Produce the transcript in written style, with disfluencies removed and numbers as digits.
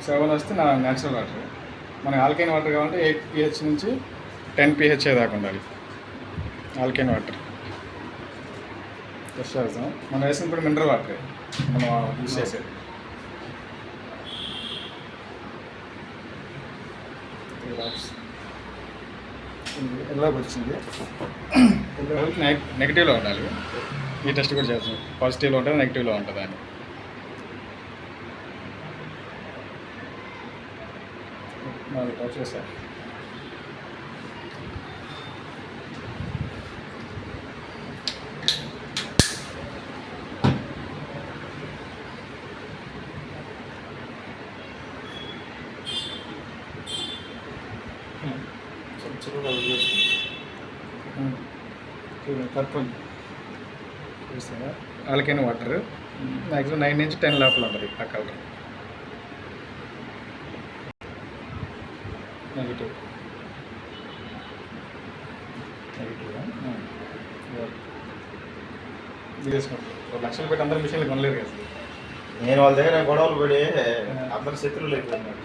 7 వస్తే నా natural water. మనకి ఆల్కైన్ వాటర్ కావాలంటే 8 pH నుంచి 10 pH దాకా ఉండాలి ఆల్కైన్ వాటర్. ఫ్రెష్ చేస్తాం. మనం వేసిన ఇప్పుడు మినరల్ వాటర్ మనం యూస్ చేసేది. ఎలా వచ్చింది నెగిటివ్లో ఉండాలి. ఈ టెస్ట్ కూడా చేస్తాం. పాజిటివ్లో ఉంటుంది, నెగిటివ్లో ఉంటుంది అని. టచ్ చేస్తాను. పర్పుల్ చూస్తారా? ఆల్కైన్ వాటర్ మ్యాక్సిమం 9 నుంచి 10 లోపల ఉంటుంది ఆ కలర్. నెగిటివ్ లక్షలు పెట్టి అందరూ మిషన్లు కొనలేరు కదా. నేను వాళ్ళ దగ్గర గొడవలు పడి అందరు శత్రువులు అయిపోయినారు.